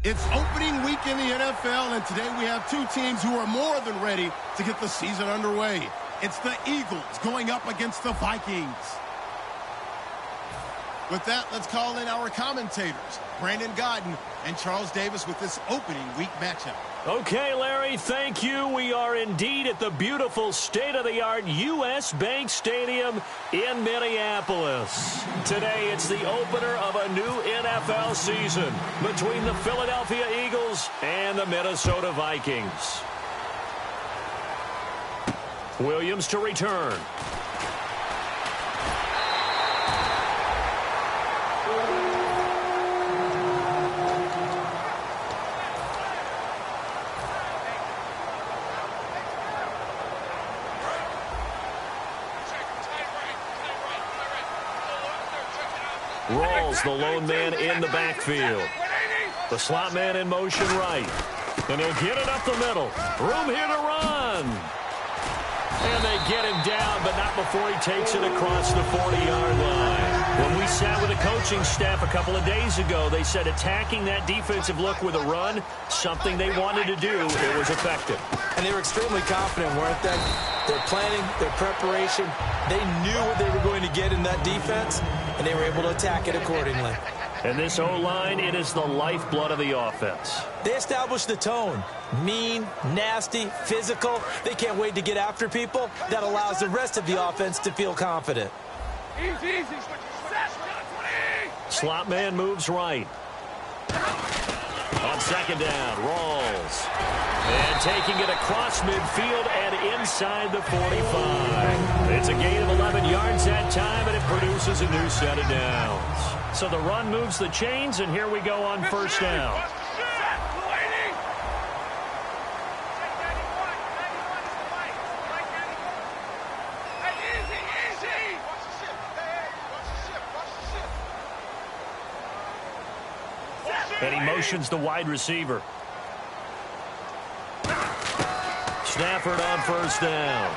It's opening week in the NFL, and today we have two teams who are more than ready to get the season underway. It's the Eagles going up against the Vikings. With that, let's call in our commentators, Brandon Godden and Charles Davis, with this opening week matchup. Okay, Larry, thank you. We are indeed at the beautiful state-of-the-art U.S. Bank Stadium in Minneapolis. Today, it's the opener of a new NFL season between the Philadelphia Eagles and the Minnesota Vikings. Williams to return. Rawls, the lone man in the backfield. The slot man in motion right. And he'll get it up the middle. Room here to run. And they get him down, but not before he takes it across the 40-yard line. When we sat with the coaching staff a couple of days ago, they said attacking that defensive look with a run, something they wanted to do, it was effective. And they were extremely confident, weren't they? Their planning, their preparation, they knew what they were going to get in that defense, and they were able to attack it accordingly. And this O-line, it is the lifeblood of the offense. They established the tone. Mean, nasty, physical. They can't wait to get after people. That allows the rest of the offense to feel confident. Easy. Slot man moves right. On second down, Rawls. And taking it across midfield and inside the 45. It's a gain of 11 yards that time, and it produces a new set of downs. So the run moves the chains, and here we go on first down. And he motions the wide receiver. Stafford on first down.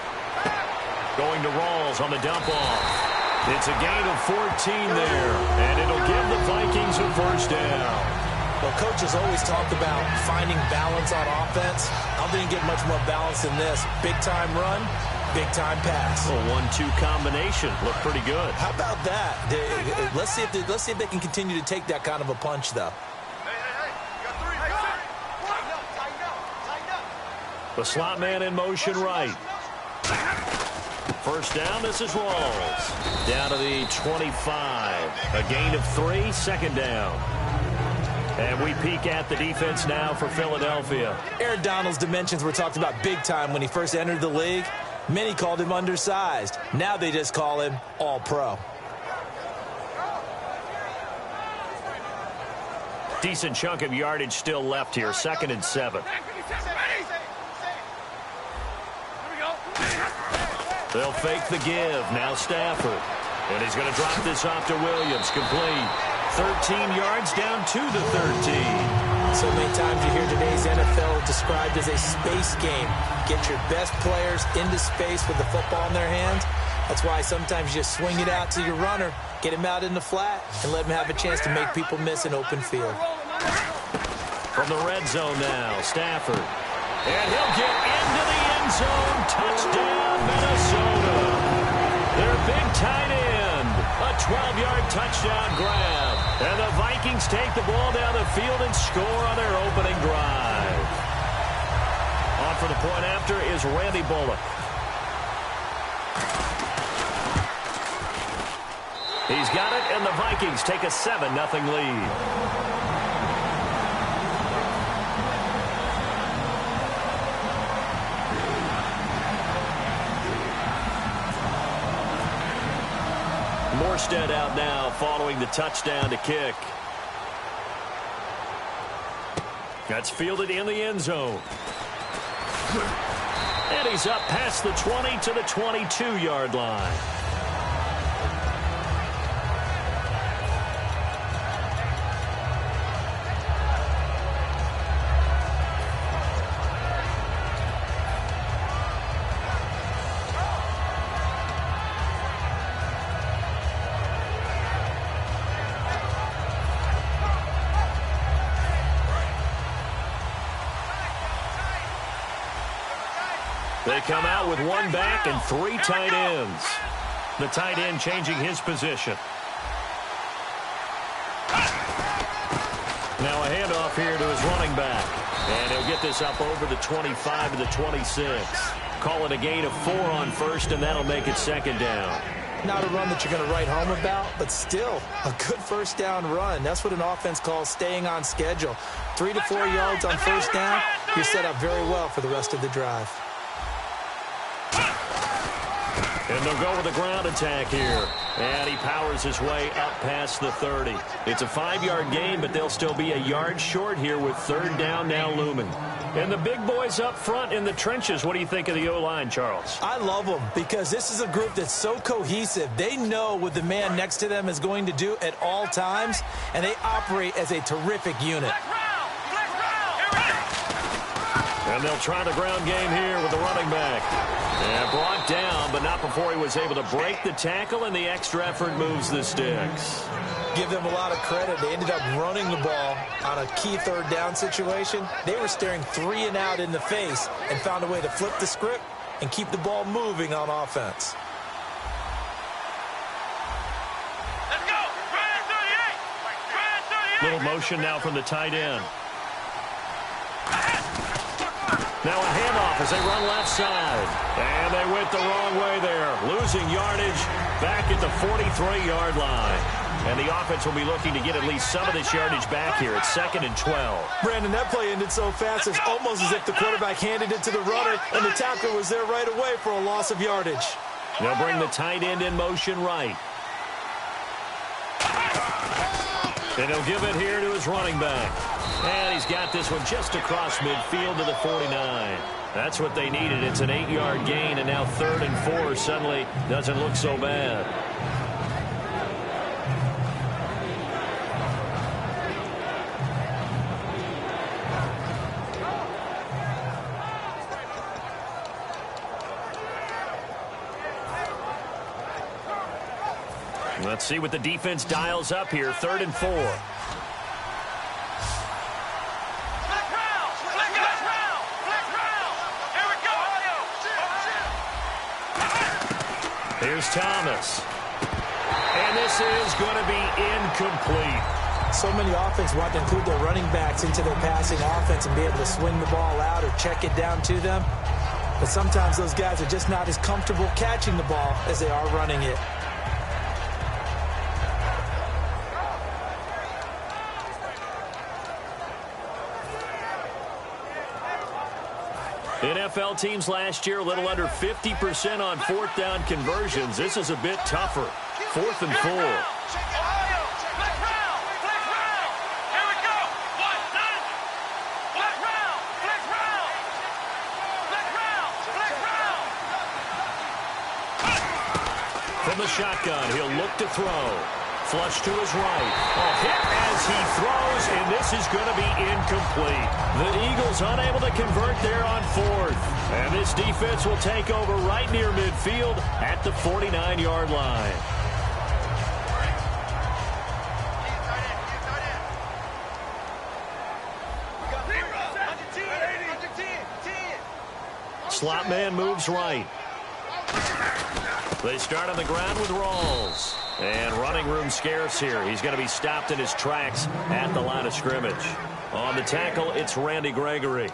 Going to Rawls on the dump-off. It's a gain of 14 there, and it'll give the Vikings a first down. Well, coaches always talk about finding balance on offense. I didn't get much more balance than this. Big-time run, big-time pass. A 1-2 combination. Looked pretty good. How about that? Let's see if they can continue to take that kind of a punch, though. The slot man in motion right. First down, this is Rawls. Down to the 25. A gain of 3, second down. And we peek at the defense now for Philadelphia. Aaron Donald's dimensions were talked about big time when he first entered the league. Many called him undersized. Now they just call him all-pro. Decent chunk of yardage still left here. 2nd and 7. They'll fake the give. Now Stafford. And he's going to drop this off to Williams. Complete. 13 yards down to the 13. So many times you hear today's NFL described as a space game. Get your best players into space with the football in their hands. That's why sometimes you swing it out to your runner, get him out in the flat, and let him have a chance to make people miss an open field. From the red zone now, Stafford. And he'll get into the end zone. Touchdown, Minnesota. Their big tight end. A 12-yard touchdown grab. And the Vikings take the ball down the field and score on their opening drive. On for the point after is Randy Bullock. He's got it, and the Vikings take a 7-0 lead. Morstead out now following the touchdown to kick. That's fielded in the end zone. And he's up past the 20 to the 22-yard line. They come out with one back and 3 tight ends. The tight end changing his position. Now a handoff here to his running back. And he'll get this up over the 25 to the 26. Call it a gain of 4 on first, and that'll make it second down. Not a run that you're going to write home about, but still a good first down run. That's what an offense calls staying on schedule. 3 to 4 yards on first down, you're set up very well for the rest of the drive. And they'll go with a ground attack here. And he powers his way up past the 30. It's a 5-yard gain, but they'll still be a yard short here with third down now looming. And the big boys up front in the trenches, what do you think of the O-line, Charles? I love them because this is a group that's so cohesive. They know what the man next to them is going to do at all times, and they operate as a terrific unit. And they'll try the ground game here with the running back. And brought down, but not before he was able to break the tackle, and the extra effort moves the sticks. Give them a lot of credit. They ended up running the ball on a key third down situation. They were staring 3 and out in the face and found a way to flip the script and keep the ball moving on offense. Let's go. Brian 38. Little motion now from the tight end. Now a handoff as they run left side. And they went the wrong way there. Losing yardage back at the 43-yard line. And the offense will be looking to get at least some of this yardage back here. It's 2nd and 12. Brandon, that play ended so fast, it's almost as if the quarterback handed it to the runner, and the tackler was there right away for a loss of yardage. They'll bring the tight end in motion right. And he'll give it here to his running back. And he's got this one just across midfield to the 49. That's what they needed. It's an 8-yard gain, and now 3rd and 4 suddenly doesn't look so bad. Let's see what the defense dials up here. 3rd and 4. Here's Thomas. And this is going to be incomplete. So many offenses want to include their running backs into their passing offense and be able to swing the ball out or check it down to them. But sometimes those guys are just not as comfortable catching the ball as they are running it. NFL teams last year a little under 50% on 4th down conversions. This is a bit tougher. 4th and 4. From the shotgun, he'll look to throw. Flush to his right. A hit as he throws, and this is going to be incomplete. The Eagles unable to convert there on 4th. And this defense will take over right near midfield at the 49-yard line. Slot man moves right. They start on the ground with Rawls. And running room scarce here. He's going to be stopped in his tracks at the line of scrimmage. On the tackle, it's Randy Gregory.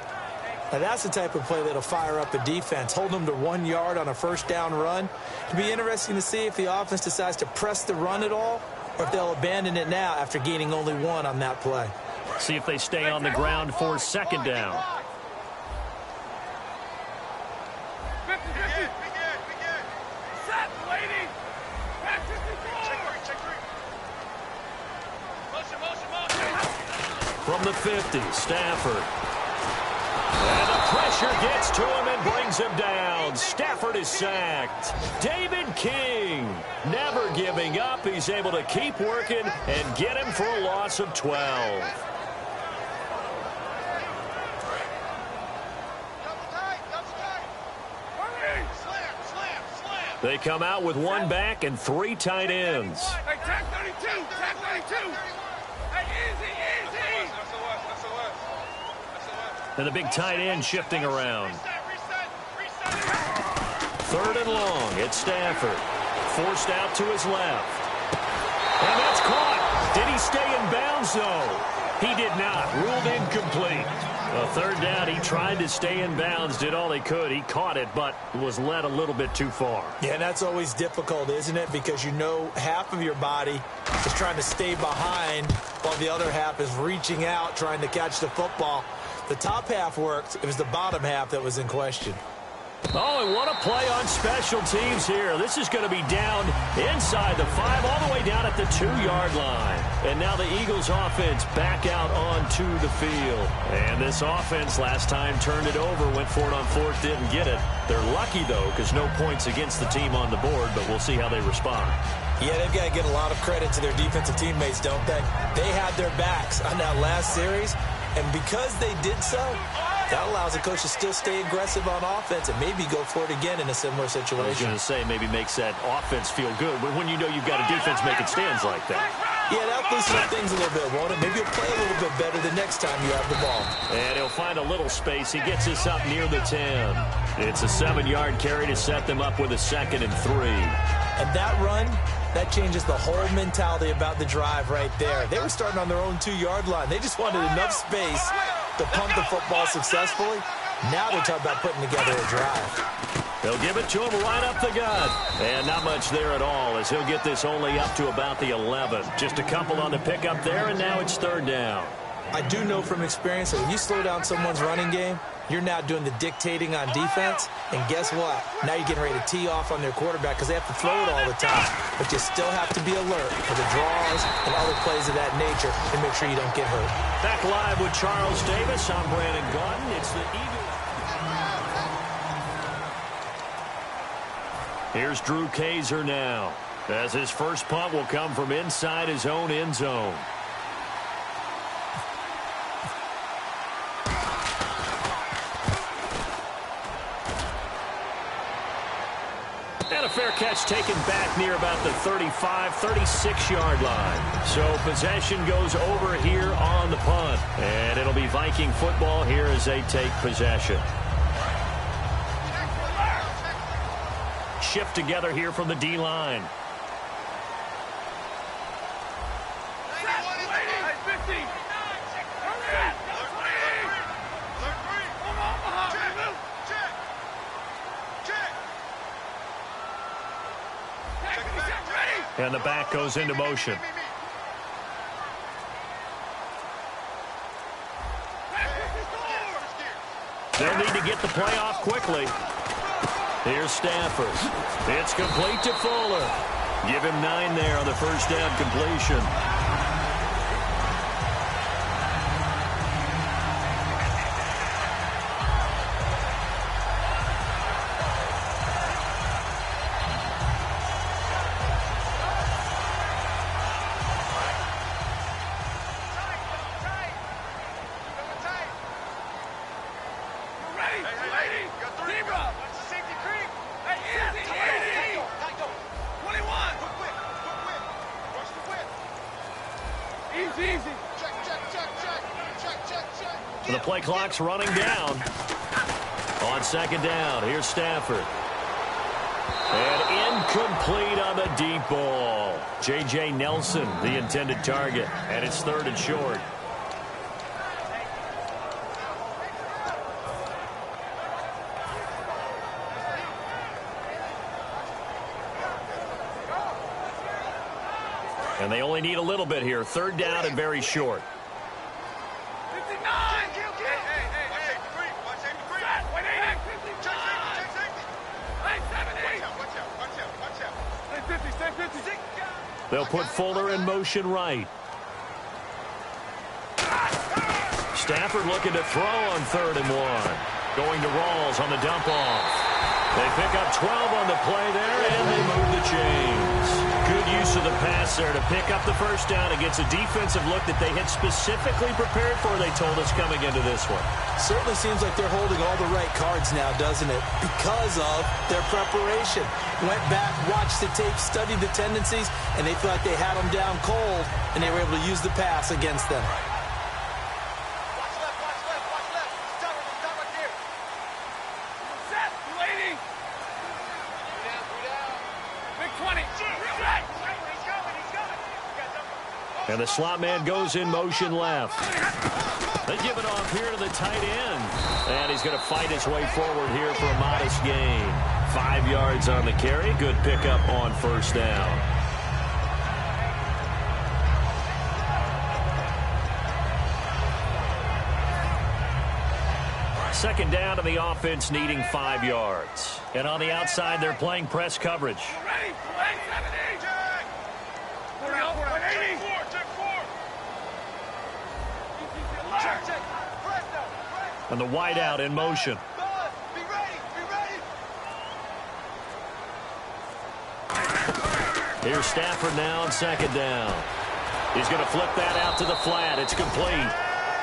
Now that's the type of play that'll fire up a defense. Hold them to 1 yard on a first down run. It'll be interesting to see if the offense decides to press the run at all or if they'll abandon it now after gaining only 1 on that play. See if they stay on the ground for 2nd down. From the 50, Stafford. And the pressure gets to him and brings him down. Stafford is sacked. David King never giving up. He's able to keep working and get him for a loss of 12. They come out with 1 back and 3 tight ends. Hey, tag 32, tag 32. Hey, easy. And the big tight end shifting around. Reset. 3rd and long. It's Stafford. Forced out to his left. And that's caught. Did he stay in bounds, though? He did not. Ruled incomplete. A 3rd down, he tried to stay in bounds, did all he could. He caught it, but was led a little bit too far. Yeah, and that's always difficult, isn't it? Because you know half of your body is trying to stay behind while the other half is reaching out, trying to catch the football. The top half worked. It was the bottom half that was in question. Oh, and what a play on special teams here. This is going to be down inside the 5, all the way down at the 2-yard line. And now the Eagles offense back out onto the field. And this offense last time turned it over, went for it on 4th, didn't get it. They're lucky, though, because no points against the team on the board, but we'll see how they respond. Yeah, they've got to give a lot of credit to their defensive teammates, don't they? They had their backs on that last series, and because they did so, that allows the coach to still stay aggressive on offense and maybe go for it again in a similar situation. I was going to say maybe makes that offense feel good, but when you know you've got a defense making stands like that. Yeah, that'll loosen up things a little bit, won't it? Maybe you'll play a little bit better the next time you have the ball. And he'll find a little space. He gets us up near the 10. It's a 7-yard carry to set them up with a 2nd and 3. And that run, that changes the whole mentality about the drive right there. They were starting on their own 2-yard line. They just wanted enough space to pump the football successfully. Now they're talking about putting together a drive. They'll give it to him right up the gut. And not much there at all as he'll get this only up to about the 11. Just a couple on the pickup there, and now it's 3rd down. I do know from experience that when you slow down someone's running game, you're now doing the dictating on defense. And guess what? Now you're getting ready to tee off on their quarterback because they have to throw it all the time. But you still have to be alert for the draws and other plays of that nature and make sure you don't get hurt. Back live with Charles Davis. I'm Brandon Gaudin. It's the Eagles. Here's Drew Kaiser now, as his first punt will come from inside his own end zone. And a fair catch taken back near about the 35, 36-yard line. So possession goes over here on the punt. And it'll be Viking football here as they take possession. Shift together here from the D-line. And the back goes into motion. They'll need to get the play off quickly. Here's Stafford. It's complete to Fuller. Give him 9 there on the first down completion. The play clock's running down. On second down, here's Stafford. And incomplete on the deep ball. J.J. Nelson, the intended target. And it's 3rd and short. And they only need a little bit here. 3rd down and very short. They'll put Fuller in motion right. Stafford looking to throw on 3rd and 1. Going to Rawls on the dump off. They pick up 12 on the play there, and they move the chains. Good use of the pass there to pick up the first down against a defensive look that they had specifically prepared for, they told us, coming into this one. Certainly seems like they're holding all the right cards now, doesn't it? Because of their preparation. Went back, watched the tape, studied the tendencies, and they feel like they had them down cold, and they were able to use the pass against them. And the slot man goes in motion left. They give it off here to the tight end. And he's going to fight his way forward here for a modest gain. 5 yards on the carry. Good pickup on first down. Second down to the offense needing 5 yards. And on the outside, they're playing press coverage. And the wideout in motion. Here's Stafford now on second down. He's going to flip that out to the flat. It's complete.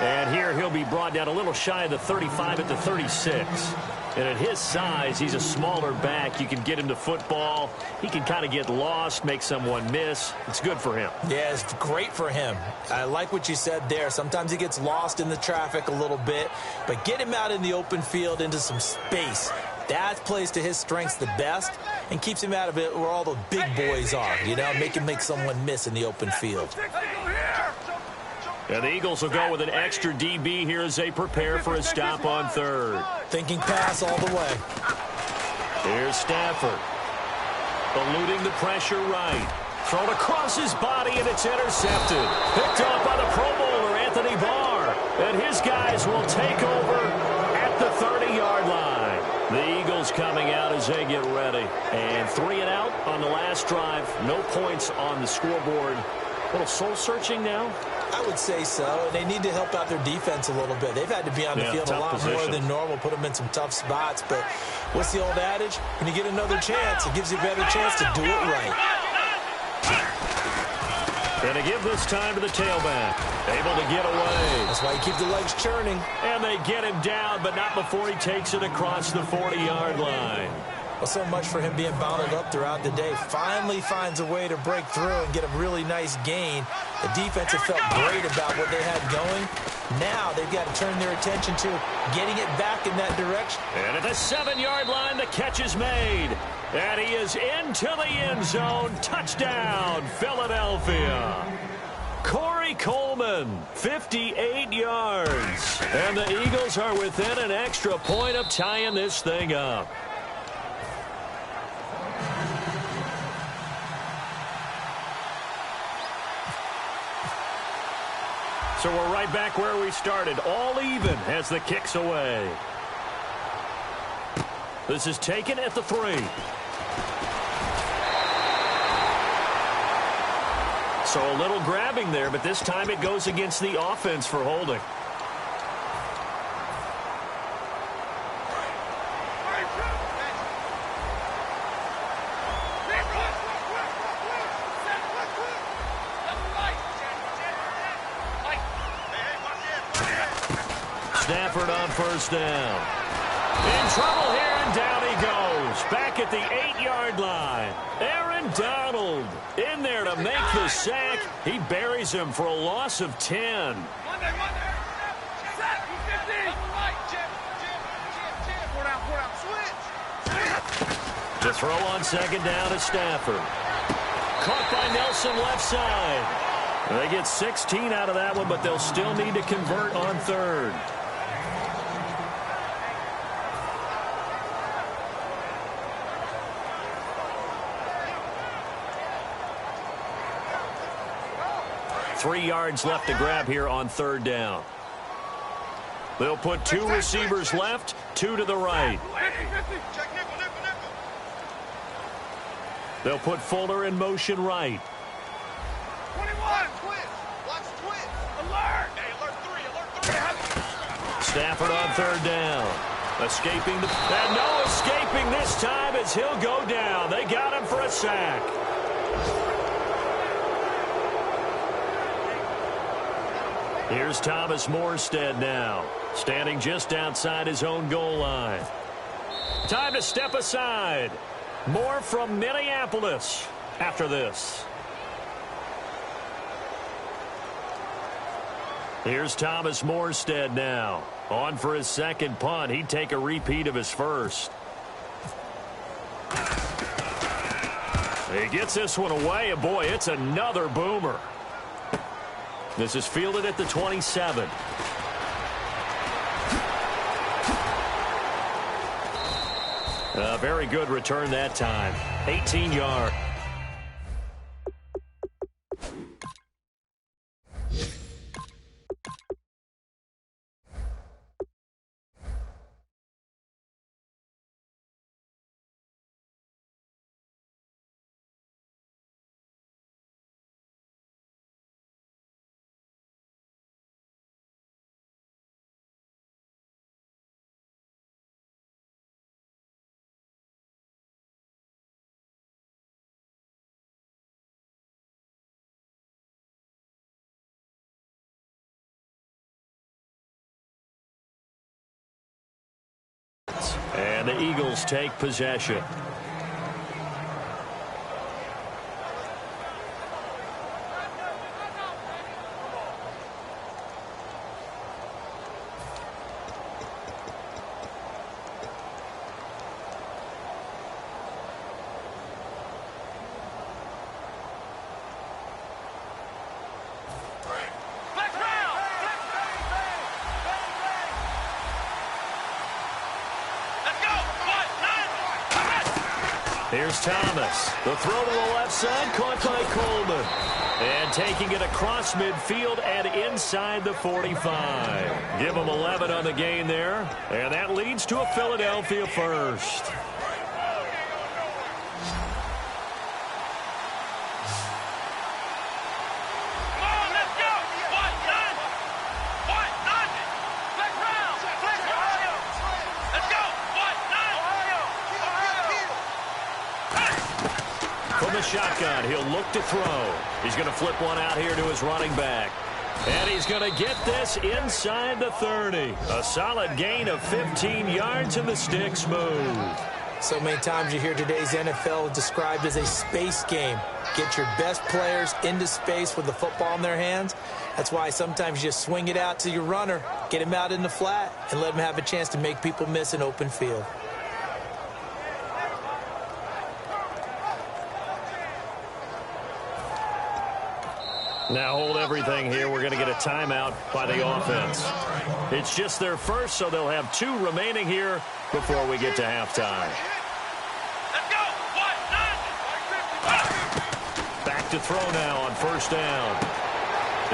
And here he'll be brought down a little shy of the 35 at the 36. And at his size, he's a smaller back. You can get him to football. He can kind of get lost, make someone miss. It's good for him. Yeah, it's great for him. I like what you said there. Sometimes he gets lost in the traffic a little bit. But get him out in the open field into some space. That plays to his strengths the best and keeps him out of it where all the big boys are. You know, make him make someone miss in the open field. And the Eagles will go with an extra DB here as they prepare for a stop on third. Thinking pass all the way. Here's Stafford. Eluding the pressure right. Thrown across his body, and it's intercepted. Picked off by the Pro Bowler, Anthony Barr. And his guys will take over at the 30-yard line. The Eagles coming out as they get ready. And 3 and out on the last drive. No points on the scoreboard. A little soul-searching now? I would say so. And they need to help out their defense a little bit. They've had to be on the field a lot more than normal, put them in some tough spots. But what's the old adage? When you get another chance, it gives you a better chance to do it right. Going to give this time to the tailback. Able to get away. That's why you keep the legs churning. And they get him down, but not before he takes it across the 40-yard line. Well, so much for him being bottled up throughout the day. Finally finds a way to break through and get a really nice gain. The defense have felt great about what they had going. Now they've got to turn their attention to getting it back in that direction. And at the 7-yard line, the catch is made. And he is into the end zone. Touchdown, Philadelphia. Corey Coleman, 58 yards. And the Eagles are within an extra point of tying this thing up. So we're right back where we started, all even as the kick's away. This is taken at the 3. So a little grabbing there, but this time it goes against the offense for holding. Stafford on first down. In trouble here, and down he goes. Back at the 8-yard line. Aaron Donald in there to make the sack. He buries him for a loss of 10. The throw on second down is Stafford. Caught by Nelson left side. They get 16 out of that one, but they'll still need to convert on third. Three yards left to grab here on third down. They'll put 2 receivers left, 2 to the right. They'll put Fuller in motion right. 21, twist. Watch twist. Alert. Hey, alert 3, alert 3. Stafford on third down. Escaping and no escaping this time as he'll go down. They got him for a sack. Here's Thomas Morstead now, standing just outside his own goal line. Time to step aside. More from Minneapolis after this. Here's Thomas Morstead now, on for his second punt. He'd take a repeat of his first. He gets this one away, and boy, it's another boomer. This is fielded at the 27. A very good return that time. 18 yards. And the Eagles take possession. Here's Thomas. The throw to the left side, caught by Coleman. And taking it across midfield and inside the 45. Give them 11 on the gain there. And that leads to a Philadelphia first. Shotgun. He'll look to throw. He's going to flip one out here to his running back. And he's going to get this inside the 30. A solid gain of 15 yards, and the sticks move. So many times you hear today's NFL described as a space game. Get your best players into space with the football in their hands. That's why sometimes you just swing it out to your runner, get him out in the flat, and let him have a chance to make people miss an open field. Now hold everything here. We're going to get a timeout by the offense. It's just their first, so they'll have 2 remaining here before we get to halftime. Back to throw now on first down.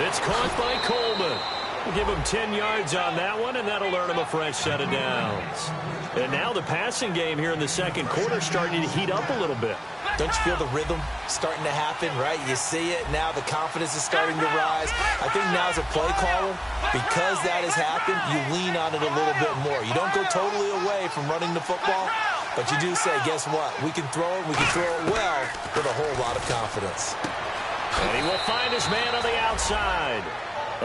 It's caught by Coleman. We'll give him 10 yards on that one, and that'll earn him a fresh set of downs. And now the passing game here in the second quarter starting to heat up a little bit. Don't you feel the rhythm starting to happen, right? You see it. Now the confidence is starting to rise. I think now as a play caller, because that has happened, you lean on it a little bit more. You don't go totally away from running the football, but you do say, guess what? We can throw it. We can throw it well with a whole lot of confidence. And he will find his man on the outside.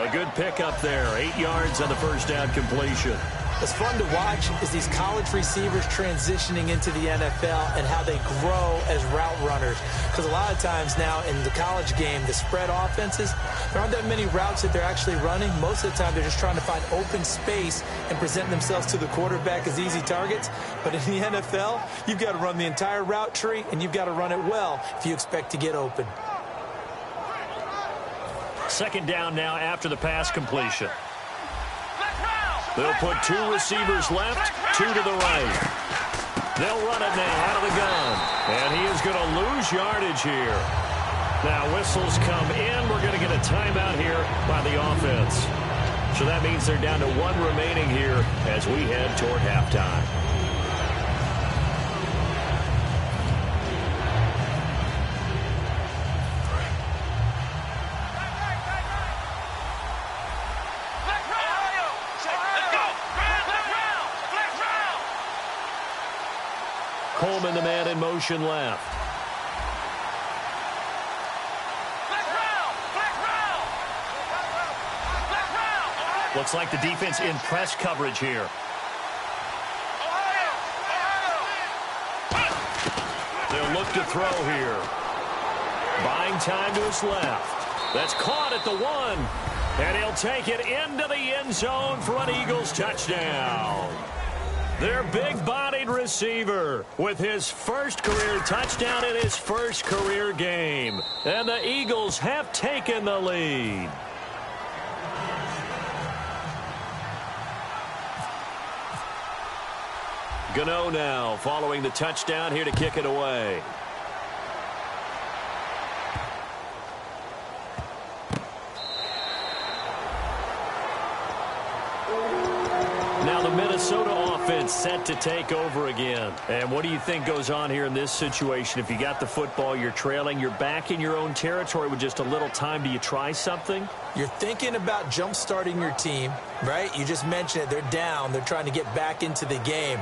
A good pickup there. 8 yards on the first down completion. What's fun to watch is these college receivers transitioning into the NFL and how they grow as route runners. Because a lot of times now in the college game, the spread offenses, there aren't that many routes that they're actually running. Most of the time, they're just trying to find open space and present themselves to the quarterback as easy targets. But in the NFL, you've got to run the entire route tree, and you've got to run it well if you expect to get open. Second down now after the pass completion. They'll put 2 receivers left, 2 to the right. They'll run it now out of the gun. And he is going to lose yardage here. Now whistles come in. We're going to get a timeout here by the offense. So that means they're down to 1 remaining here as we head toward halftime. Coleman, the man in motion left. Looks like the defense in press coverage here. They'll look to throw here. Buying time to his left. That's caught at the 1. And he'll take it into the end zone for an Eagles touchdown. Their big-bodied receiver with his first career touchdown in his first career game. And the Eagles have taken the lead. Gano now following the touchdown here to kick it away. Now the Minnesota offense set to take over again. And what do you think goes on here in this situation? If you got the football, you're trailing, you're back in your own territory with just a little time. Do you try something? You're thinking about jump-starting your team, right? You just mentioned it. They're down. They're trying to get back into the game.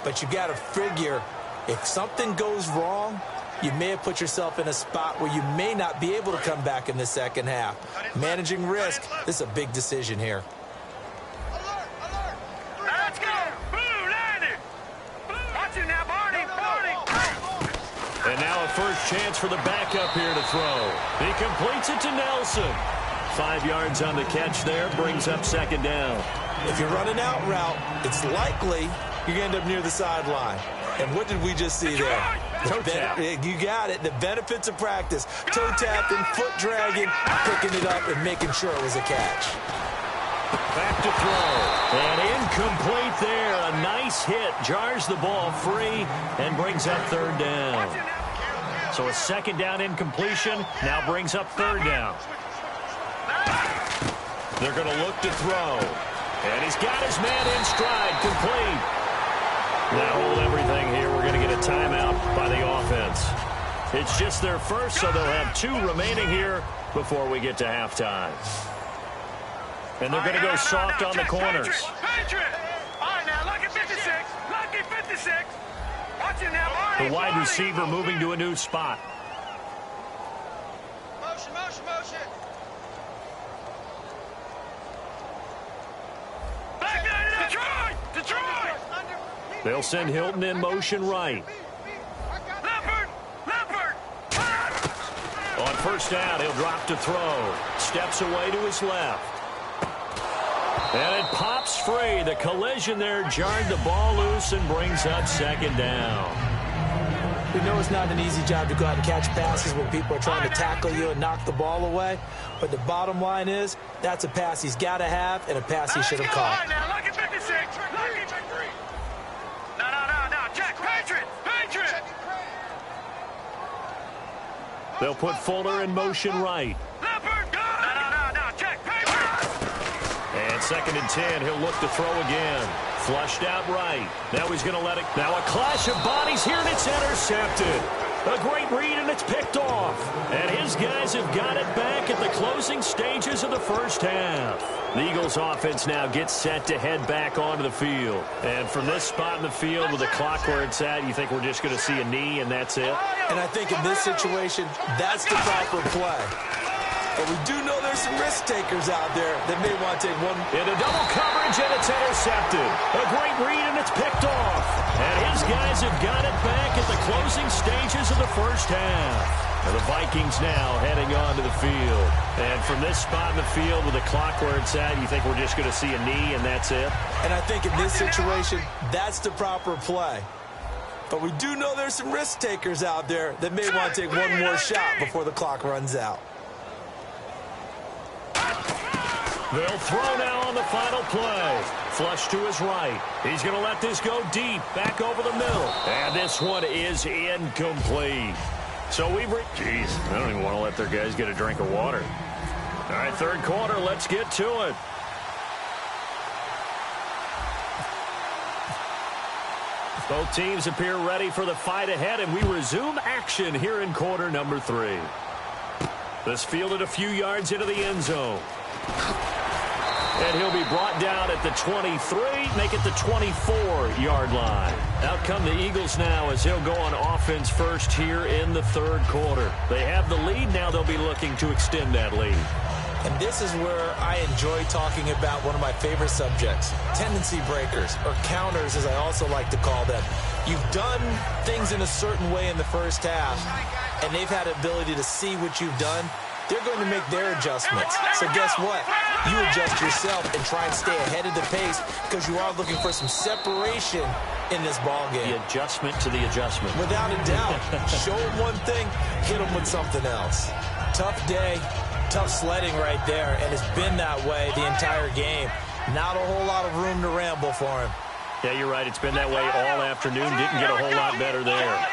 But you got to figure if something goes wrong, you may have put yourself in a spot where you may not be able to come back in the second half. Managing risk, this is a big decision here. And now a first chance for the backup here to throw. He completes it to Nelson. 5 yards on the catch there, brings up second down. If you're running out route, it's likely you're going to end up near the sideline. And what did we just see there? Toe tap. You got it. The benefits of practice. Toe tapping, foot dragging, picking it up, and making sure it was a catch. Back to throw. And incomplete there. A nice hit. Jars the ball free and brings up third down. So a second down incompletion now brings up third down. They're going to look to throw. And he's got his man in stride. Complete. Now hold everything here. We're going to get a timeout by the offense. It's just their first, so they'll have 2 remaining here before we get to halftime. And they're going to go soft on the corners. All right, now, lucky 56. Lucky 56. Watch it now, The wide receiver moving to a new spot. Motion, motion, motion. Detroit! Detroit! They'll send Hilton in motion right. Leopard! Leopard! On first down, he'll drop to throw. Steps away to his left. And it pops free. The collision there jarred the ball loose and brings up second down. We know it's not an easy job to go out and catch passes when people are trying to tackle you and knock the ball away. But the bottom line is, that's a pass he's got to have and a pass he should have caught. Now, lucky 56. Lucky 53. No. Check. Patriot. Patriot. They'll put Fuller in motion right. Leopard. No. Check. Patriot. And second and 10, he'll look to throw again. Flushed out right. Now he's going to let it. Now a clash of bodies here, and it's intercepted. A great read, and it's picked off. And his guys have got it back at the closing stages of the first half. The Eagles offense now gets set to head back onto the field. And from this spot in the field with the clock where it's at, you think we're just going to see a knee and that's it? And I think in this situation, that's the proper play. But we do know there's some risk takers out there that may want to take one. Into double coverage, and it's intercepted. A great read, and it's picked off. And his guys have got it back at the closing stages of the first half. And the Vikings now heading on to the field. And from this spot in the field with the clock where it's at, you think we're just going to see a knee and that's it? And I think in this situation, that's the proper play. But we do know there's some risk takers out there that may want to take one more shot before the clock runs out. They'll throw now on the final play. Flush to his right. He's going to let this go deep, back over the middle. And this one is incomplete. So Jeez, I don't even want to let their guys get a drink of water. All right, third quarter, let's get to it. Both teams appear ready for the fight ahead, and we resume action here in quarter number 3. This fielded a few yards into the end zone. And he'll be brought down at the 23, make it the 24-yard line. Out come the Eagles now as he'll go on offense first here in the third quarter. They have the lead. Now they'll be looking to extend that lead. And this is where I enjoy talking about one of my favorite subjects, tendency breakers, or counters as I also like to call them. You've done things in a certain way in the first half, and they've had the ability to see what you've done. They're going to make their adjustments. So guess what? You adjust yourself and try and stay ahead of the pace because you are looking for some separation in this ball game. The adjustment to the adjustment. Without a doubt. Show them one thing, hit them with something else. Tough day, tough sledding right there, and it's been that way the entire game. Not a whole lot of room to ramble for him. Yeah, you're right. It's been that way all afternoon. Didn't get a whole lot better there.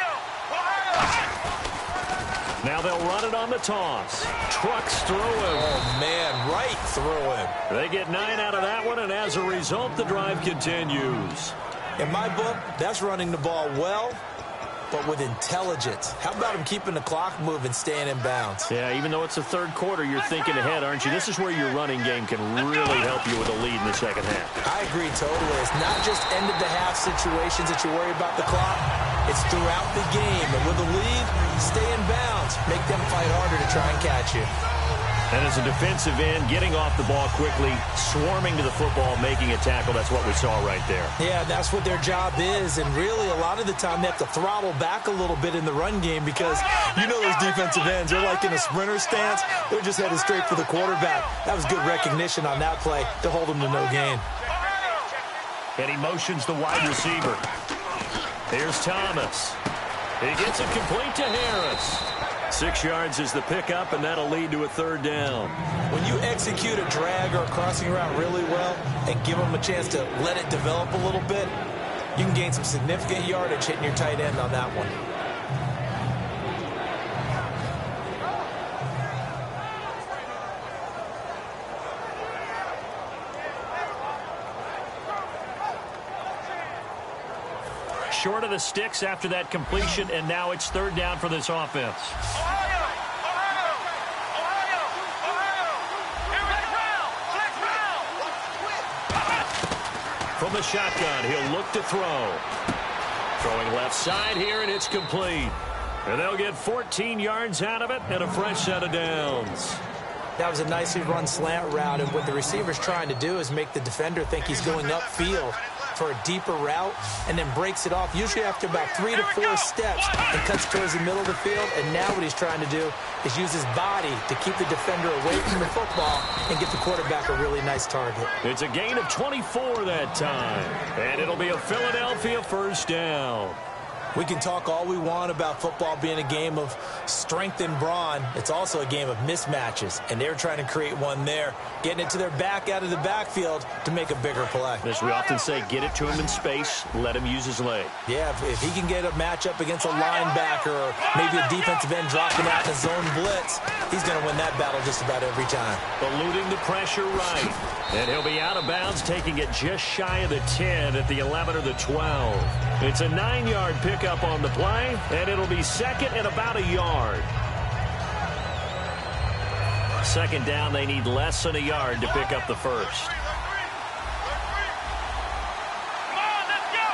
Now they'll run it on the toss. Trucks through him. Oh, man, right through him. They get 9 out of that one, and as a result, the drive continues. In my book, that's running the ball well, but with intelligence. How about him keeping the clock moving, staying in bounds? Yeah, even though it's the third quarter, you're thinking ahead, aren't you? This is where your running game can really help you with a lead in the second half. I agree totally. It's not just end-of-the-half situations that you worry about the clock. It's throughout the game. And with a lead, stay in bounds. Make them fight harder to try and catch you. And as a defensive end, getting off the ball quickly, swarming to the football, making a tackle, that's what we saw right there. Yeah, that's what their job is. And really, a lot of the time, they have to throttle back a little bit in the run game because you know those defensive ends, they're like in a sprinter stance. They're just headed straight for the quarterback. That was good recognition on that play to hold them to no gain. And he motions the wide receiver. Here's Thomas. He gets it complete to Harris. 6 yards is the pickup, and that'll lead to a third down. When you execute a drag or a crossing route really well and give them a chance to let it develop a little bit, you can gain some significant yardage hitting your tight end on that one. Short of the sticks after that completion, and now it's third down for this offense. From the shotgun, he'll look to throw. Throwing left side here, and it's complete. And they'll get 14 yards out of it and a fresh set of downs. That was a nicely run slant route, and what the receiver's trying to do is make the defender think he's going upfield for a deeper route and then breaks it off, usually after about 3 to 4 steps, and cuts towards the middle of the field. And now what he's trying to do is use his body to keep the defender away from the football and get the quarterback a really nice target. It's a gain of 24 that time, and it'll be a Philadelphia first down. We can talk all we want about football being a game of strength and brawn. It's also a game of mismatches, and they're trying to create one there, getting it to their back out of the backfield to make a bigger play. As we often say, get it to him in space, let him use his leg. Yeah, if he can get a matchup against a linebacker or maybe a defensive end dropping out in a zone blitz, he's going to win that battle just about every time. Eluding the pressure right. And he'll be out of bounds, taking it just shy of the 10 at the 11 or the 12. It's a 9-yard pickup on the play, and it'll be second and about a yard. Second down, they need less than a yard to pick up the first.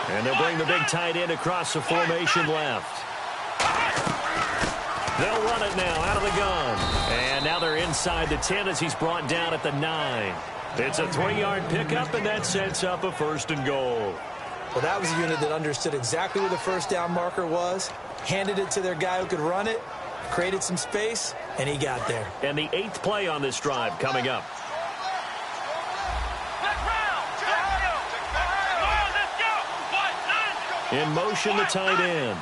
And they'll bring the big tight end across the formation left. They'll run it now out of the gun. And now they're inside the 10 as he's brought down at the 9. It's a 3-yard pickup, and that sets up a first and goal. Well, that was a unit that understood exactly where the first down marker was, handed it to their guy who could run it, created some space, and he got there. And the 8th play on this drive coming up. In motion, the tight end.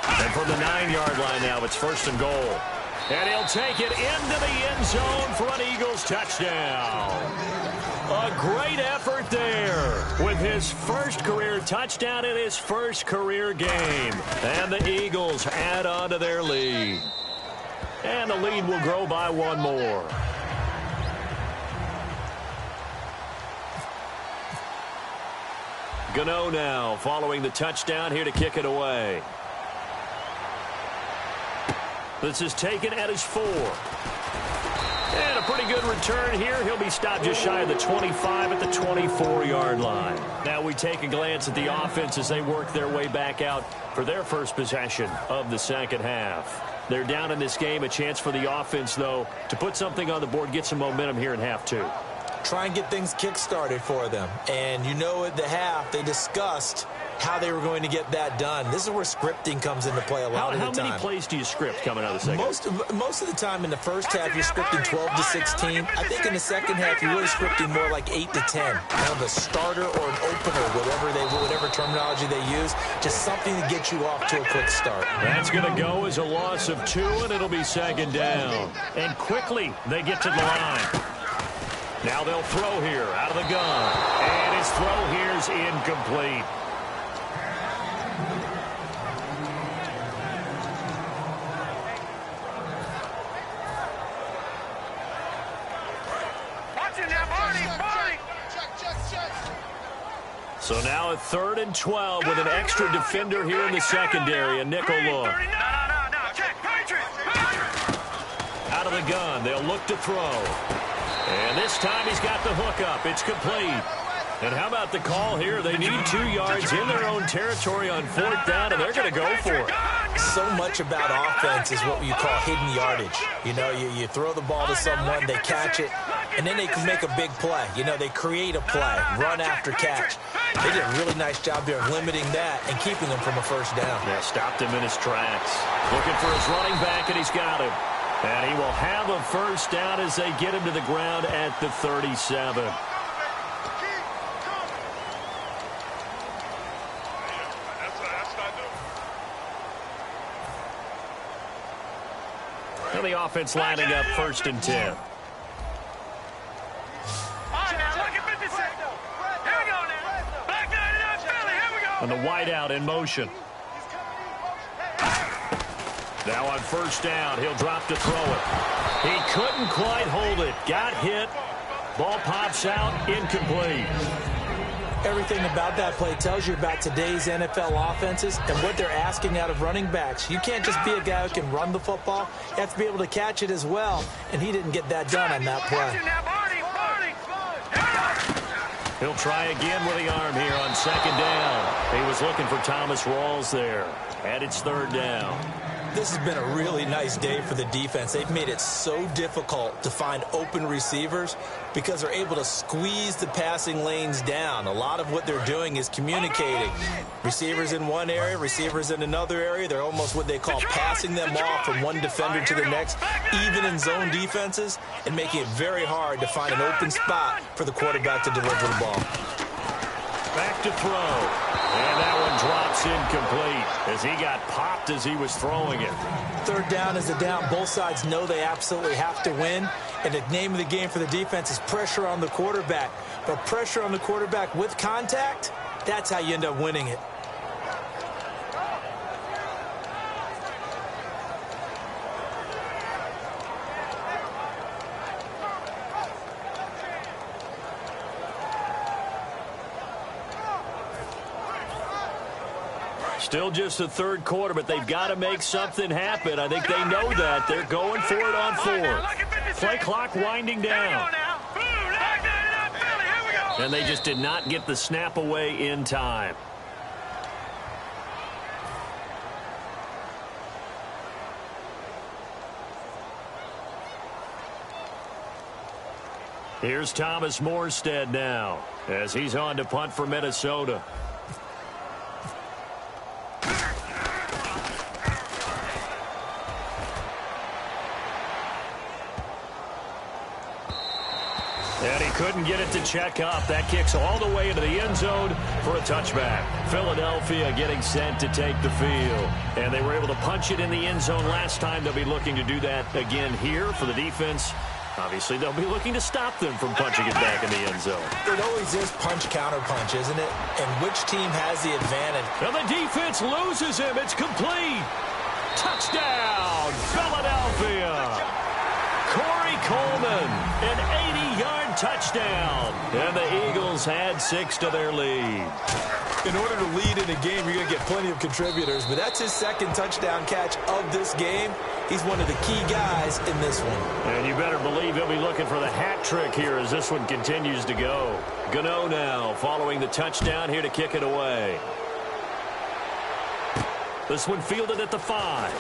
And from the 9-yard line now, it's first and goal. And he'll take it into the end zone for an Eagles touchdown. A great effort there with his first career touchdown in his first career game. And the Eagles add on to their lead. And the lead will grow by one more. Gano now following the touchdown here to kick it away. This is taken at his 4. And a pretty good return here. He'll be stopped just shy of the 25 at the 24-yard line. Now we take a glance at the offense as they work their way back out for their first possession of the second half. They're down in this game. A chance for the offense, though, to put something on the board, get some momentum here in half 2. Try and get things kick-started for them. And you know at the half, they discussed how they were going to get that done. This is where scripting comes into play a lot of the time. How many plays do you script coming out of the second? Most of the time in the first half, you're scripting 12 to 16. I think in the second half, you're really scripting more like 8 to 10. Kind of a starter or an opener, whatever terminology they use. Just something to get you off to a quick start. That's going to go as a loss of 2, and it'll be second down. And quickly, they get to the line. Now they'll throw here out of the gun. And his throw here fires incomplete. So now a 3rd and 12 with an extra defender here in the secondary, a nickel look. Out of the gun, they'll look to throw. And this time he's got the hook up. It's complete. And how about the call here? They need 2 yards in their own territory on 4th down, and they're going to go for it. So much about offense is what you call hidden yardage. You know, you throw the ball to someone, they catch it, and then they can make a big play. You know, they create a play, run after catch. They did a really nice job there of limiting that and keeping him from a 1st down. Yeah, stopped him in his tracks. Looking for his running back, and he's got him. And he will have a 1st down as they get him to the ground at the 37. And the offense lining up 1st and 10. And the wideout in motion. Now on 1st down, he'll drop to throw it. He couldn't quite hold it. Got hit. Ball pops out, incomplete. Everything about that play tells you about today's NFL offenses and what they're asking out of running backs. You can't just be a guy who can run the football. You have to be able to catch it as well, and he didn't get that done on that play. He'll try again with the arm here on 2nd down. He was looking for Thomas Rawls there, and it's 3rd down. This has been a really nice day for the defense. They've made it so difficult to find open receivers because they're able to squeeze the passing lanes down. A lot of what they're doing is communicating. Receivers in one area, receivers in another area. They're almost what they call passing them off from one defender to the next, even in zone defenses, and making it very hard to find an open spot for the quarterback to deliver the ball. Back to throw. And that one drops incomplete as he got popped as he was throwing it. 3rd down is a down. Both sides know they absolutely have to win. And the name of the game for the defense is pressure on the quarterback. But pressure on the quarterback with contact, that's how you end up winning it. Still just the 3rd quarter, but they've got to make something happen. I think they know that. They're going for it on 4th. Play clock winding down. And they just did not get the snap away in time. Here's Thomas Morstead now as he's on to punt for Minnesota. And he couldn't get it to check up. That kicks all the way into the end zone for a touchback. Philadelphia getting set to take the field. And they were able to punch it in the end zone last time. They'll be looking to do that again here for the defense. Obviously, they'll be looking to stop them from punching it back in the end zone. It always is punch-counter-punch, isn't it? And which team has the advantage? And the defense loses him. It's complete. Touchdown, Philadelphia. Corey Coleman, an 80-yard touchdown. And the Eagles had 6 to their lead. In order to lead in a game, you're going to get plenty of contributors, but that's his 2nd touchdown catch of this game. He's one of the key guys in this one. And you better believe he'll be looking for the hat trick here as this one continues to go. Gano now following the touchdown here to kick it away. This one fielded at the 5.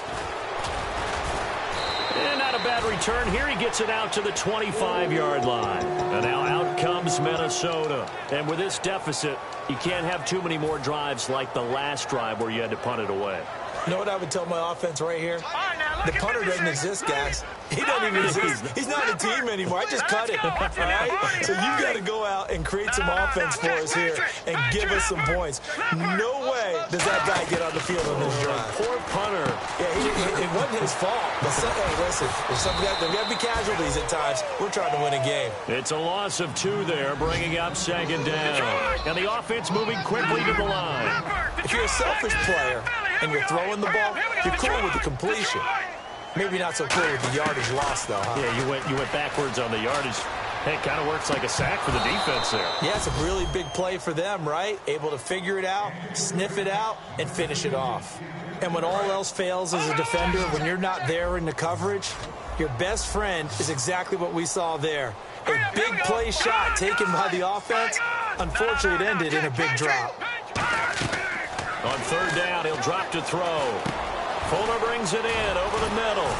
And not a bad return here. He gets it out to the 25-yard line. And now out comes Minnesota. And with this deficit, you can't have too many more drives like the last drive where you had to punt it away. You know what I would tell my offense right here? The punter doesn't exist, guys. He doesn't even exist. He's not a team anymore. I just cut it, all right? So you've got to go out and create some offense for us here and give us some points. No way does that guy get on the field on this drive. Poor punter. Yeah, it wasn't his fault. But hey, listen, there's got to be casualties at times. We're trying to win a game. It's a loss of 2 there, bringing up 2nd down. And the offense moving quickly to the line. If you're a selfish player and you're throwing the ball, you're cool with the completion. Maybe not so cool with the yardage loss, though, huh? Yeah, you went backwards on the yardage. Hey, it kind of works like a sack for the defense there. Yeah, it's a really big play for them, right? Able to figure it out, sniff it out, and finish it off. And when all else fails as a defender, when you're not there in the coverage, your best friend is exactly what we saw there. A big play shot taken by the offense. Unfortunately, it ended in a big drop. On 3rd down, he'll drop to throw. Fuller brings it in over the middle.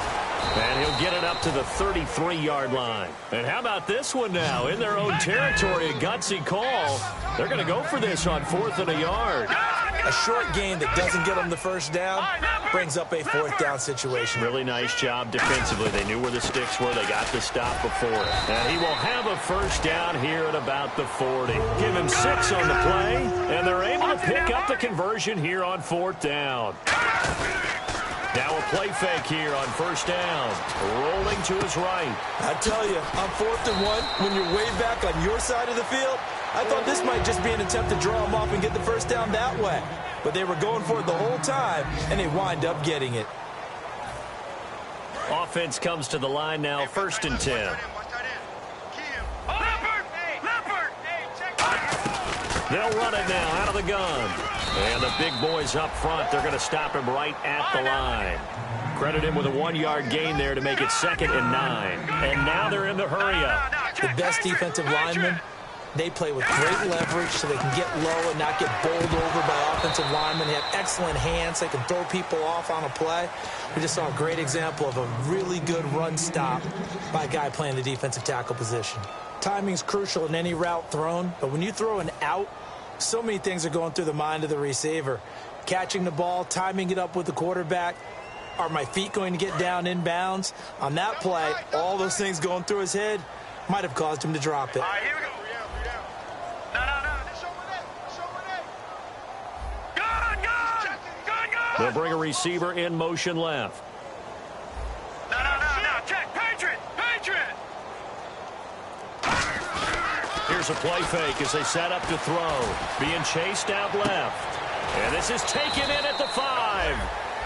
And he'll get it up to the 33-yard line. And how about this one now? In their own territory, a gutsy call. They're going to go for this on 4th and a yard. A short gain that doesn't get them the first down brings up a 4th down situation. Really nice job defensively. They knew where the sticks were. They got the stop before it. And he will have a 1st down here at about the 40. Give him 6 on the play, and they're able to pick up the conversion here on 4th down. Now a play fake here on 1st down. Rolling to his right. I tell you, on 4th and 1, when you're way back on your side of the field, I thought this might just be an attempt to draw him off and get the 1st down that way. But they were going for it the whole time, and they wind up getting it. Offense comes to the line now, 1st and 10. They'll run it now out of the gun. And the big boys up front, they're going to stop him right at the line. Credit him with a 1-yard gain there to make it 2nd and 9. And now they're in the hurry-up. The best defensive linemen, they play with great leverage so they can get low and not get bowled over by offensive linemen. They have excellent hands. They can throw people off on a play. We just saw a great example of a really good run stop by a guy playing the defensive tackle position. Timing's crucial in any route thrown, but when you throw an out, so many things are going through the mind of the receiver. Catching the ball, timing it up with the quarterback. Are my feet going to get down inbounds? On that play, all those things going through his head might have caused him to drop it. All right, here we go. No. Just over there. Gun. They'll bring a receiver in motion left. No. Check. Patriot. Here's a play fake as they set up to throw. Being chased out left. And this is taken in at the 5.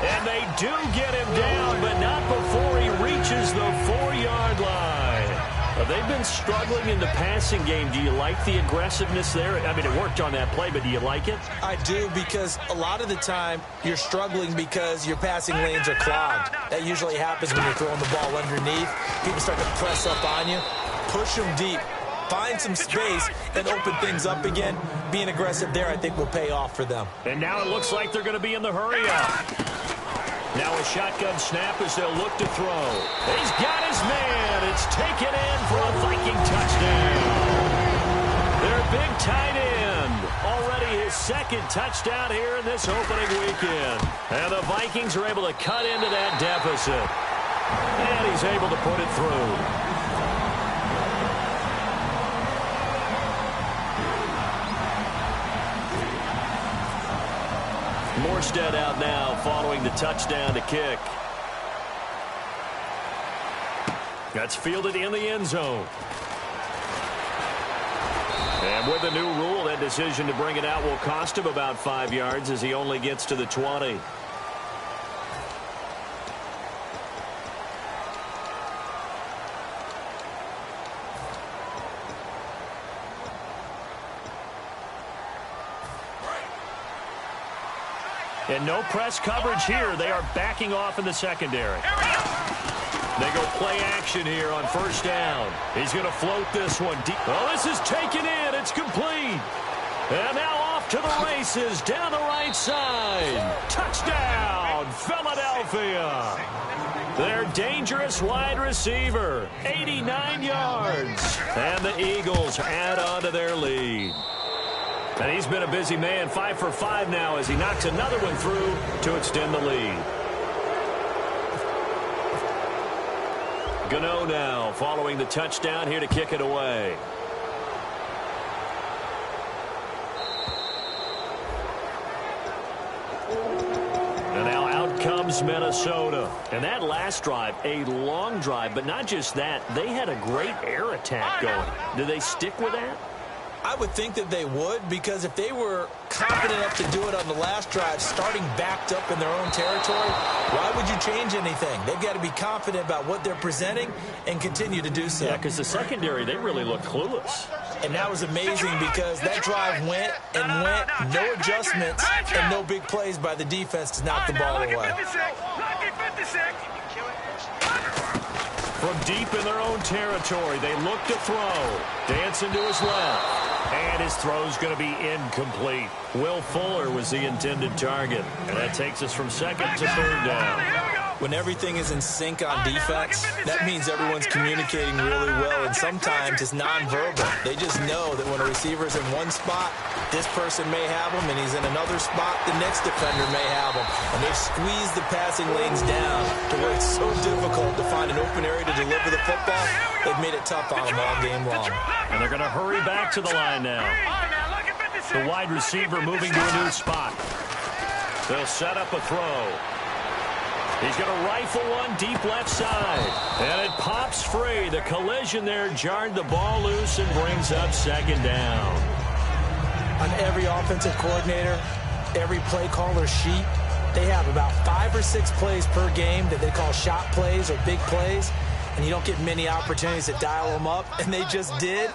And they do get him down, but not before he reaches the 4-yard line. They've been struggling in the passing game. Do you like the aggressiveness there? I mean, it worked on that play, but do you like it? I do, because a lot of the time you're struggling because your passing lanes are clogged. That usually happens when you're throwing the ball underneath. People start to press up on you. Push them deep. Find some space and open things up again. Being aggressive there, I think, will pay off for them. And now it looks like they're going to be in the hurry-up. Now a shotgun snap as they'll look to throw. He's got his man. It's taken in for a Viking touchdown. Their big tight end. Already his 2nd touchdown here in this opening weekend. And the Vikings are able to cut into that deficit. And he's able to put it through. Morstead out now following the touchdown to kick. That's fielded in the end zone. And with the new rule, that decision to bring it out will cost him about 5 yards as he only gets to the 20. And no press coverage here. They are backing off in the secondary. They go play action here on 1st down. He's going to float this one deep. Oh, this is taken in. It's complete. And now off to the races down the right side. Touchdown, Philadelphia. Their dangerous wide receiver, 89 yards. And the Eagles add on to their lead. And he's been a busy man, 5 for 5 now as he knocks another one through to extend the lead. Gano now following the touchdown here to kick it away. And now out comes Minnesota. And that last drive, a long drive, but not just that. They had a great air attack going. Do they stick with that? I would think that they would, because if they were confident enough to do it on the last drive, starting backed up in their own territory, why would you change anything? They've got to be confident about what they're presenting and continue to do so. Yeah, because the secondary, they really look clueless. And that was amazing because that drive went and went, no adjustments, and no big plays by the defense to knock the ball away. From deep in their own territory, they look to throw. Dancing to his left. And his throw's going to be incomplete. Will Fuller was the intended target. And that takes us from second to third down. When everything is in sync on defense, that means everyone's communicating really well, and sometimes it's nonverbal. They just know that when a receiver's in one spot, this person may have him, and he's in another spot, the next defender may have him. And they've squeezed the passing lanes down to where it's so difficult to find an open area to deliver the football. They've made it tough on them all game long. And they're going to hurry back to the line now. The wide receiver moving to a new spot. They'll set up a throw. He's going to rifle one deep left side. And it pops free. The collision there jarred the ball loose and brings up second down. On every offensive coordinator, every play caller sheet, they have about 5 or 6 plays per game that they call shot plays or big plays. And you don't get many opportunities to dial them up. And they just did.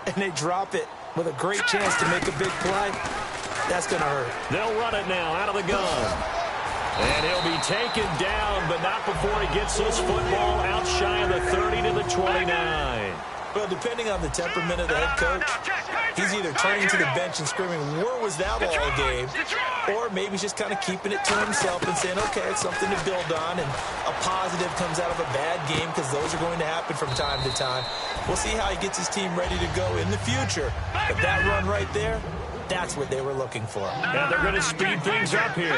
And they drop it with a great chance to make a big play. That's going to hurt. They'll run it now out of the gun. And he'll be taken down, but not before he gets this football out shy of the 30 to the 29. Well, depending on the temperament of the head coach, he's either turning to the bench and screaming, where was that all game? Or maybe he's just kind of keeping it to himself and saying, okay, it's something to build on, and a positive comes out of a bad game, because those are going to happen from time to time. We'll see how he gets his team ready to go in the future. But that run right there, that's what they were looking for. And they're going to speed things up here.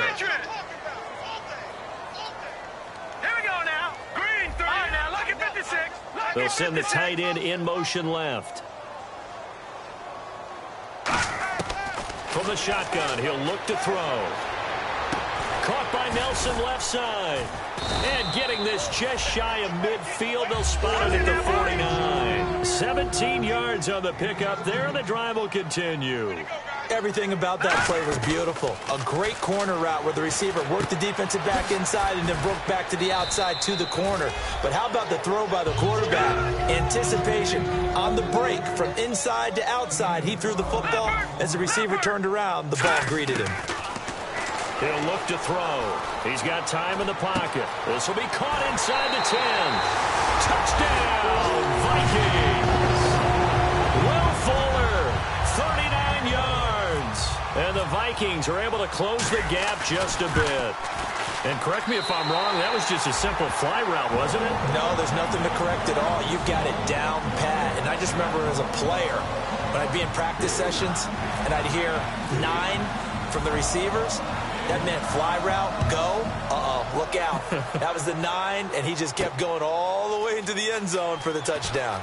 They'll send the tight end in motion left. From the shotgun, he'll look to throw. Caught by Nelson left side. And getting this just shy of midfield, they'll spot it at the 49. 17 yards on the pickup there, and the drive will continue. Everything about that play was beautiful. A great corner route where the receiver worked the defensive back inside and then broke back to the outside to the corner. But how about the throw by the quarterback? Anticipation on the break from inside to outside. He threw the football. As the receiver turned around, the ball greeted him. He'll look to throw. He's got time in the pocket. This will be caught inside the 10. Touchdown, Vikings. Will Fuller, 39 yards. And the Vikings are able to close the gap just a bit. And correct me if I'm wrong, that was just a simple fly route, wasn't it? No, there's nothing to correct at all. You've got it down pat. And I just remember as a player, when I'd be in practice sessions and I'd hear 9 from the receivers, that meant fly route, go, look out. That was the 9, and he just kept going all the way into the end zone for the touchdown.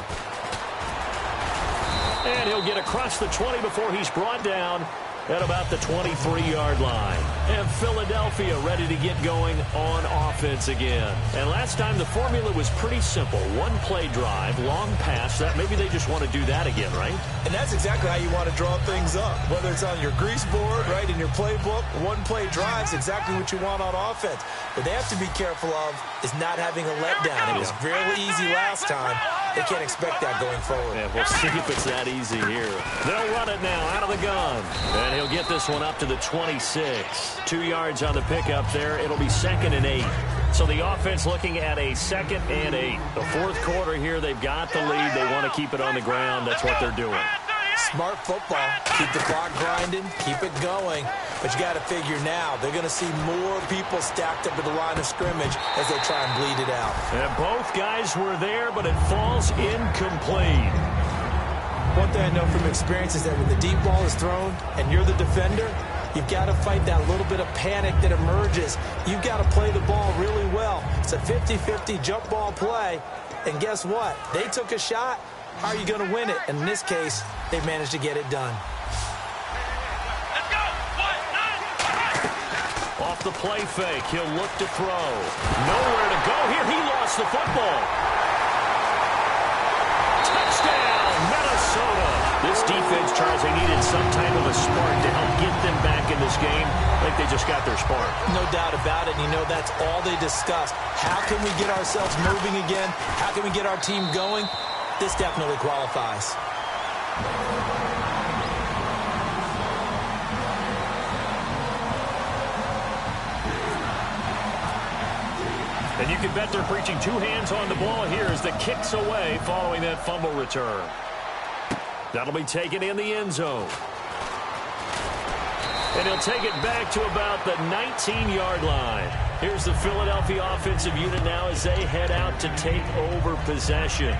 And he'll get across the 20 before he's brought down at about the 23-yard line. And Philadelphia ready to get going on offense again. And last time the formula was pretty simple. One play drive, long pass. That maybe they just want to do that again, right? And that's exactly how you want to draw things up. Whether it's on your grease board, right, in your playbook, one play drive is exactly what you want on offense. What they have to be careful of is not having a letdown. It was really easy last time. They can't expect that going forward. Yeah, we'll see if it's that easy here. They'll run it now out of the gun. And he'll get this one up to the 26. 2 yards on the pickup there. It'll be 2nd and 8. So the offense looking at a 2nd and 8. The fourth quarter here, they've got the lead. They want to keep it on the ground. That's what they're doing. Smart football. Keep the clock grinding. Keep it going. But you got to figure now, they're going to see more people stacked up at the line of scrimmage as they try and bleed it out. And both guys were there, but it falls incomplete. One thing I know from experience is that when the deep ball is thrown and you're the defender, you've got to fight that little bit of panic that emerges. You've got to play the ball really well. It's a 50-50 jump ball play. And guess what? They took a shot. How are you going to win it? And in this case, they managed to get it done. Let's go. Off the play fake, he'll look to throw. Nowhere to go here. He lost the football. Touchdown, Minnesota. This defense, Charles, they needed some type of a spark to help get them back in this game. I think they just got their spark. No doubt about it. You know, that's all they discussed. How can we get ourselves moving again? How can we get our team going? This definitely qualifies. And you can bet they're preaching two hands on the ball here as the kick's away following that fumble return. That'll be taken in the end zone. And he'll take it back to about the 19-yard line. Here's the Philadelphia offensive unit now as they head out to take over possession.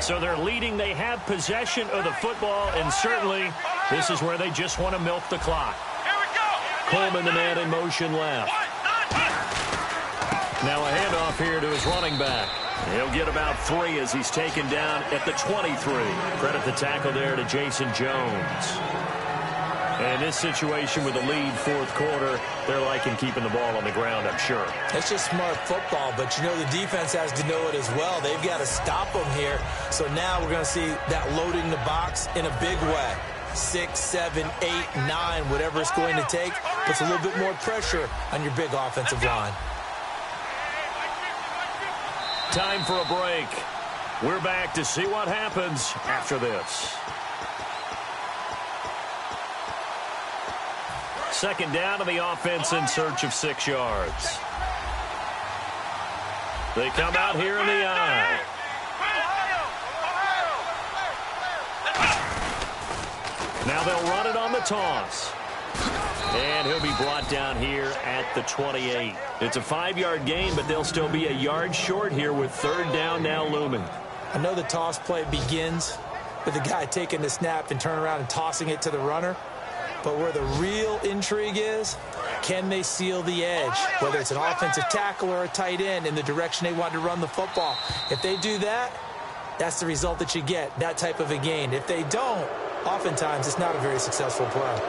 So they're leading. They have possession of the football, and certainly this is where they just want to milk the clock. Here we go. Coleman, the man in motion left. Now a handoff here to his running back. He'll get about 3 as he's taken down at the 23. Credit the tackle there to Jason Jones. And this situation with the lead fourth quarter, they're liking keeping the ball on the ground, I'm sure. It's just smart football, but you know the defense has to know it as well. They've got to stop them here. So now we're going to see that loading the box in a big way. 6, 7, 8, 9, whatever it's going to take, puts a little bit more pressure on your big offensive line. Time for a break. We're back to see what happens after this. Second down to the offense in search of 6 yards. They come out here in the I. Now they'll run it on the toss. And he'll be brought down here at the 28. It's a 5-yard gain, but they'll still be a yard short here with third down now looming. I know the toss play begins with the guy taking the snap and turning around and tossing it to the runner. But where the real intrigue is, can they seal the edge, whether it's an offensive tackle or a tight end, in the direction they want to run the football? If they do that, that's the result that you get, that type of a gain. If they don't, oftentimes it's not a very successful play.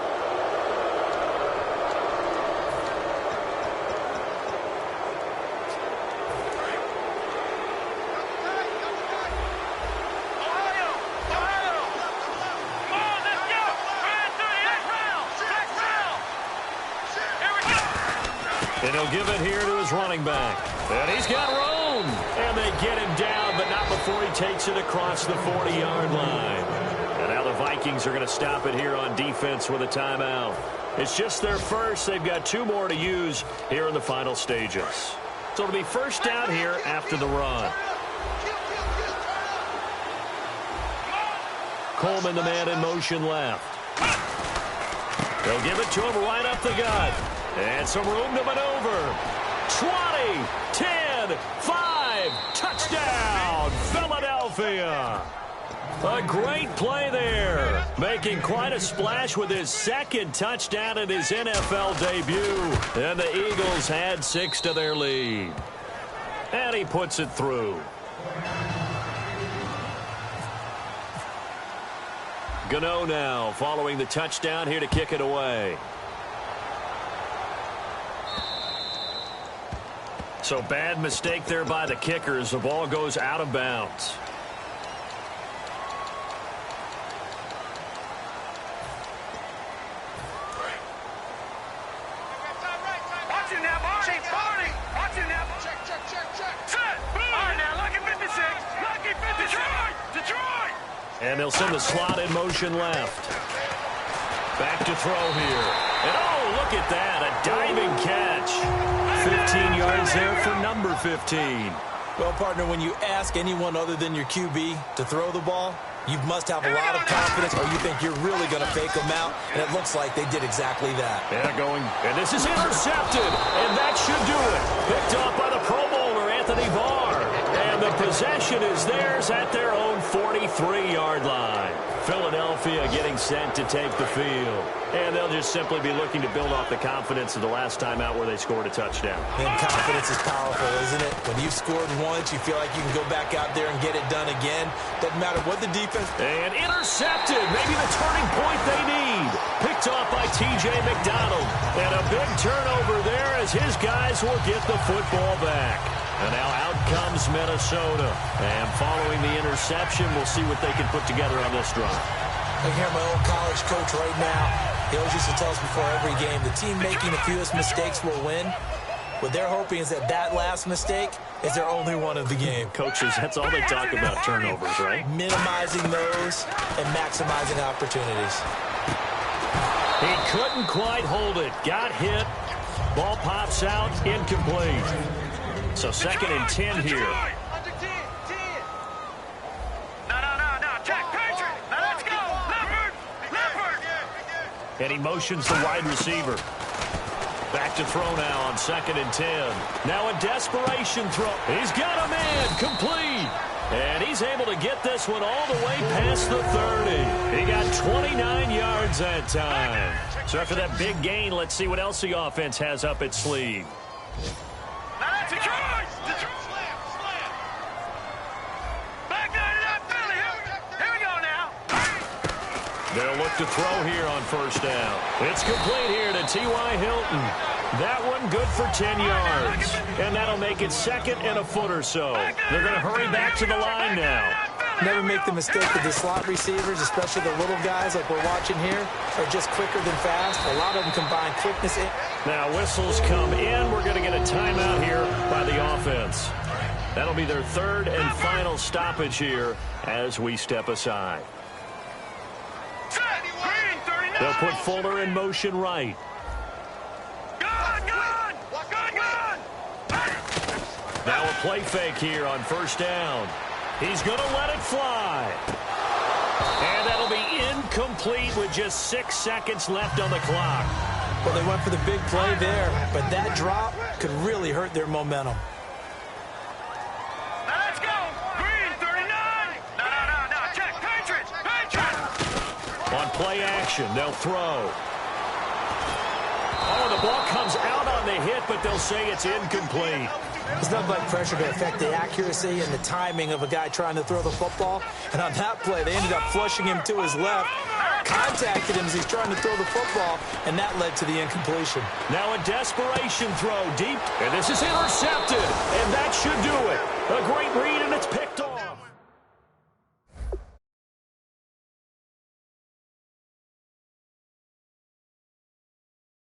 And he'll give it here to his running back. And he's got room. And they get him down, but not before he takes it across the 40-yard line. And now the Vikings are going to stop it here on defense with a timeout. It's just their first. They've got 2 more to use here in the final stages. So it'll be first down here after the run. Coleman, the man in motion left. They'll give it to him right up the gut. And some room to maneuver. 20, 10, 5, touchdown, Philadelphia. A great play there, making quite a splash with his second touchdown in his NFL debut. And the Eagles add 6 to their lead. And he puts it through. Gano now following the touchdown here to kick it away. So bad mistake there by the kickers. The ball goes out of bounds. Watch it now, Barney. Barney. Watch it now. Check. Set. All right, now, lucky 56. Lucky 56. Detroit. And they'll send the slot in motion left. Back to throw here. And oh, look at that. A diving catch. 15 yards there for number 15. Well, partner, when you ask anyone other than your QB to throw the ball, you must have a lot of confidence, or you think you're really going to fake them out, and it looks like they did exactly that. Yeah, going, and this is intercepted, and that should do it. Picked off by the Pro Bowler, Anthony Barr. And the possession is theirs at their own 43-yard line. Philadelphia getting set to take the field. And they'll just simply be looking to build off the confidence of the last time out where they scored a touchdown. And confidence is powerful, isn't it? When you've scored once, you feel like you can go back out there and get it done again. Doesn't matter what the defense... And intercepted. Maybe the turning point they need. Picked off by T.J. McDonald. And a big turnover there as his guys will get the football back. And now out comes Minnesota. And following the interception, we'll see what they can put together on this drive. I hear my old college coach right now. He always used to tell us before every game, the team making the fewest mistakes will win. What they're hoping is that that last mistake is their only one of the game. Coaches, that's all they talk about, turnovers, right? Minimizing those and maximizing opportunities. He couldn't quite hold it. Got hit. Ball pops out. Incomplete. So 2nd and 10 here. And he motions the wide receiver. Back to throw now on 2nd and 10. Now a desperation throw. He's got a man. Complete. And he's able to get this one all the way past the 30. He got 29 yards that time. So after that big gain, let's see what else the offense has up its sleeve. They'll look to throw here on 1st down. It's complete here to T.Y. Hilton. That one good for 10 yards. And that'll make it 2nd and a foot or so. They're going to hurry back to the line now. Never make the mistake that the slot receivers, especially the little guys like we're watching here, are just quicker than fast. A lot of them combine quickness. Now whistles come in. We're going to get a timeout here by the offense. That'll be their 3rd and final stoppage here as we step aside. They'll put Fuller in motion right. Now a play fake here on 1st down. He's going to let it fly. And that'll be incomplete with just 6 seconds left on the clock. Well, they went for the big play there, but that drop could really hurt their momentum. Let's go. Green 39. No. Check. Patriots. On play action, they'll throw. Oh, the ball comes out on the hit, but they'll say it's incomplete. There's nothing like pressure to affect the accuracy and the timing of a guy trying to throw the football. And on that play, they ended up flushing him to his left, contacted him as he's trying to throw the football, and that led to the incompletion. Now a desperation throw deep, and this is intercepted, and that should do it. A great read, and it's picked off.